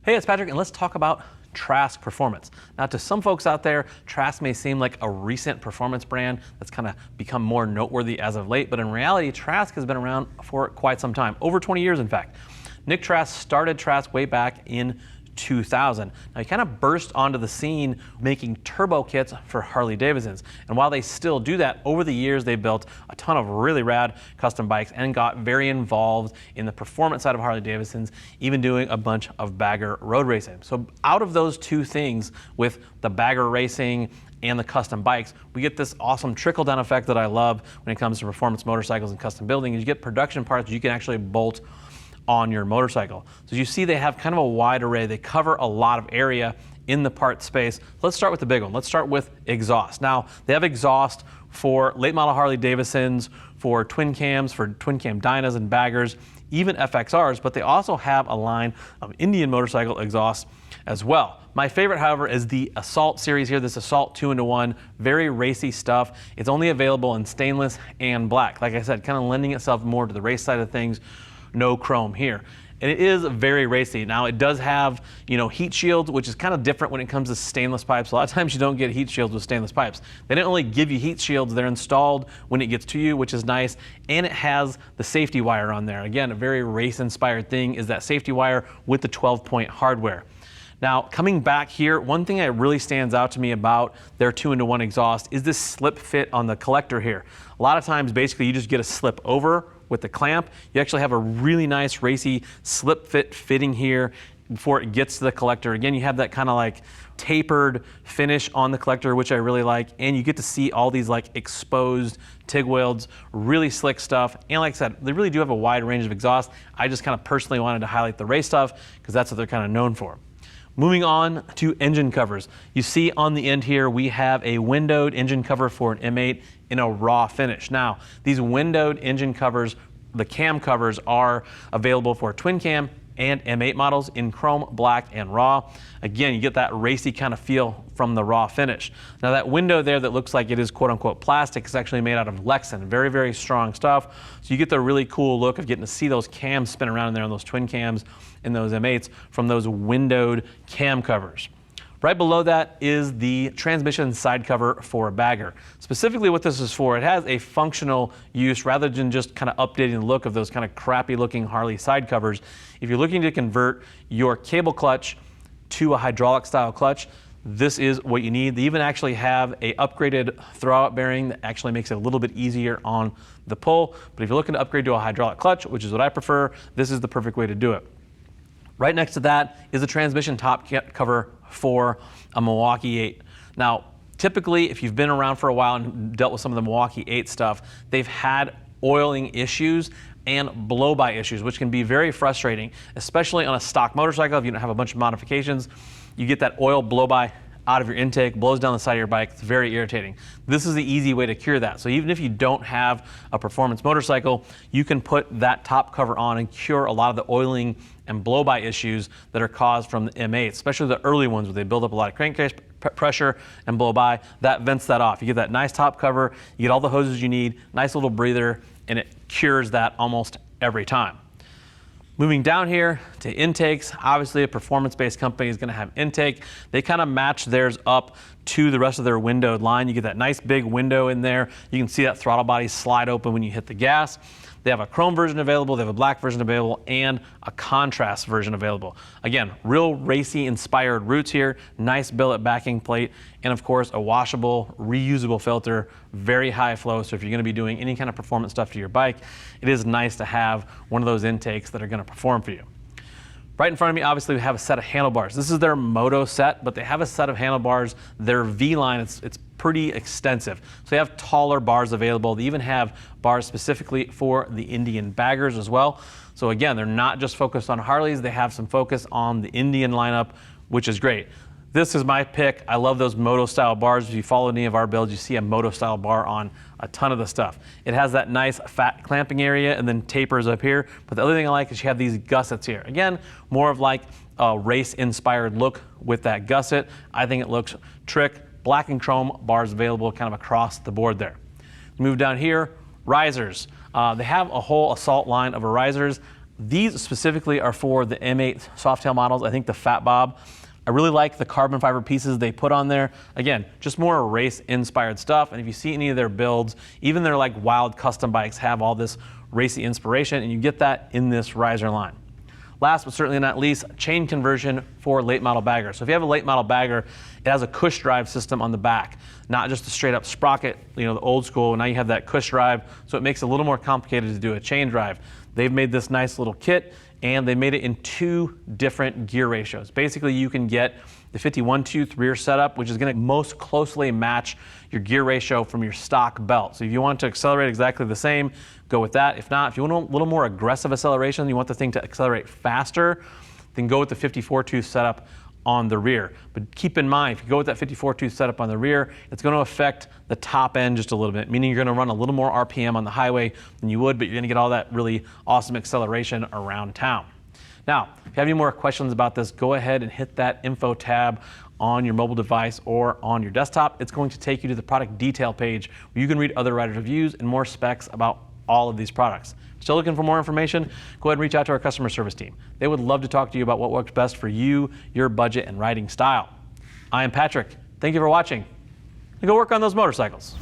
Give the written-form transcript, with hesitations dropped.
Hey, it's Patrick, and let's talk about Trask Performance. Now, to some folks out there, Trask may seem like a recent performance brand that's kind of become more noteworthy as of late, but in reality, Trask has been around for quite some time, over 20 years in fact. Nick Trask started Trask way back in 2000. Now, he kind of burst onto the scene making turbo kits for Harley-Davidsons. And while they still do that, over the years they built a ton of really rad custom bikes and got very involved in the performance side of Harley-Davidsons, even doing a bunch of bagger road racing. So out of those two things, with the bagger racing and the custom bikes, we get this awesome trickle-down effect that I love when it comes to performance motorcycles and custom building. You get production parts you can actually bolt on your motorcycle. So you see they have kind of a wide array. They cover a lot of area in the part space. Let's start with the big one. Let's start with exhaust. Now, they have exhaust for late model Harley-Davidsons, for twin cams, for twin cam Dynas and baggers, even FXRs, but they also have a line of Indian motorcycle exhausts as well. My favorite, however, is the Assault series here, this Assault 2-in-1, very racy stuff. It's only available in stainless and black. Like I said, kind of lending itself more to the race side of things. No chrome here. And it is very racy. Now, it does have, heat shields, which is kind of different when it comes to stainless pipes. A lot of times you don't get heat shields with stainless pipes. They don't only give you heat shields, they're installed when it gets to you, which is nice. And it has the safety wire on there. Again, a very race-inspired thing is that safety wire with the 12-point hardware. Now, coming back here, one thing that really stands out to me about their 2-in-1 exhaust is this slip fit on the collector here. A lot of times, basically, you just get a slip over with the clamp. You actually have a really nice racy slip fit fitting here before it gets to the collector. Again, you have that kind of like tapered finish on the collector, which I really like, and you get to see all these like exposed TIG welds, really slick stuff. And like I said, they really do have a wide range of exhaust. I just kind of personally wanted to highlight the race stuff because that's what they're kind of known for. Moving on to engine covers. You see on the end here, we have a windowed engine cover for an M8 in a raw finish. Now, these windowed engine covers, the cam covers, are available for twin cam and M8 models in chrome, black, and raw. Again, you get that racy kind of feel from the raw finish. Now, that window there that looks like it is quote-unquote plastic is actually made out of Lexan. Very, very strong stuff. So you get the really cool look of getting to see those cams spin around in there on those twin cams and those M8s from those windowed cam covers. Right below that is the transmission side cover for a bagger. Specifically what this is for, it has a functional use rather than just kind of updating the look of those kind of crappy looking Harley side covers. If you're looking to convert your cable clutch to a hydraulic style clutch, this is what you need. They even actually have a upgraded throwout bearing that actually makes it a little bit easier on the pull. But if you're looking to upgrade to a hydraulic clutch, which is what I prefer, this is the perfect way to do it. Right next to that is the transmission top cover for a Milwaukee 8. Now, typically, if you've been around for a while and dealt with some of the Milwaukee 8 stuff, they've had oiling issues and blow-by issues, which can be very frustrating, especially on a stock motorcycle. If you don't have a bunch of modifications, you get that oil blow-by out of your intake, blows down the side of your bike. It's very irritating. This is the easy way to cure that. So even if you don't have a performance motorcycle, you can put that top cover on and cure a lot of the oiling and blow-by issues that are caused from the M8, especially the early ones where they build up a lot of crankcase pressure and blow-by. That vents that off. You get that nice top cover, you get all the hoses you need, nice little breather, and it cures that almost every time. Moving down here to intakes, obviously a performance-based company is going to have intake. They kind of match theirs up to the rest of their windowed line. You get that nice big window in there. You can see that throttle body slide open when you hit the gas. They have a chrome version available, they have a black version available, and a contrast version available. Again, real racy inspired roots here, nice billet backing plate, and of course a washable, reusable filter, very high flow. So if you're going to be doing any kind of performance stuff to your bike, it is nice to have one of those intakes that are going to perform for you. Right in front of me, obviously, we have a set of handlebars. This is their Moto set, but they have a set of handlebars. Their V-line, it's pretty extensive. So they have taller bars available. They even have bars specifically for the Indian baggers as well. So again, they're not just focused on Harleys. They have some focus on the Indian lineup, which is great. This is my pick. I love those Moto style bars. If you follow any of our builds, you see a Moto style bar on a ton of the stuff. It has that nice fat clamping area and then tapers up here. But the other thing I like is you have these gussets here. Again, more of like a race inspired look with that gusset. I think it looks trick. Black and chrome bars available kind of across the board there. Move down here, risers. They have a whole Assault line of risers. These specifically are for the M8 Softail models. I think the Fat Bob. I really like the carbon fiber pieces they put on there. Again, just more race-inspired stuff. And if you see any of their builds, even their like wild custom bikes have all this racy inspiration, and you get that in this riser line. Last but certainly not least, chain conversion for late model bagger. So if you have a late model bagger, it has a cush drive system on the back, not just a straight up sprocket, the old school. Now you have that cush drive, so it makes it a little more complicated to do a chain drive. They've made this nice little kit, and they made it in 2 different gear ratios. Basically, you can get the 51-tooth rear setup, which is gonna most closely match your gear ratio from your stock belt. So if you want to accelerate exactly the same, go with that. If not, if you want a little more aggressive acceleration, you want the thing to accelerate faster, then go with the 54-tooth setup on the rear. But keep in mind, if you go with that 54-tooth setup on the rear, it's going to affect the top end just a little bit, meaning you're going to run a little more RPM on the highway than you would, but you're going to get all that really awesome acceleration around town. Now, if you have any more questions about this, go ahead and hit that info tab on your mobile device or on your desktop. It's going to take you to the product detail page where you can read other riders' reviews and more specs about all of these products. Still looking for more information? Go ahead and reach out to our customer service team. They would love to talk to you about what works best for you, your budget, and riding style. I am Patrick. Thank you for watching. And go work on those motorcycles.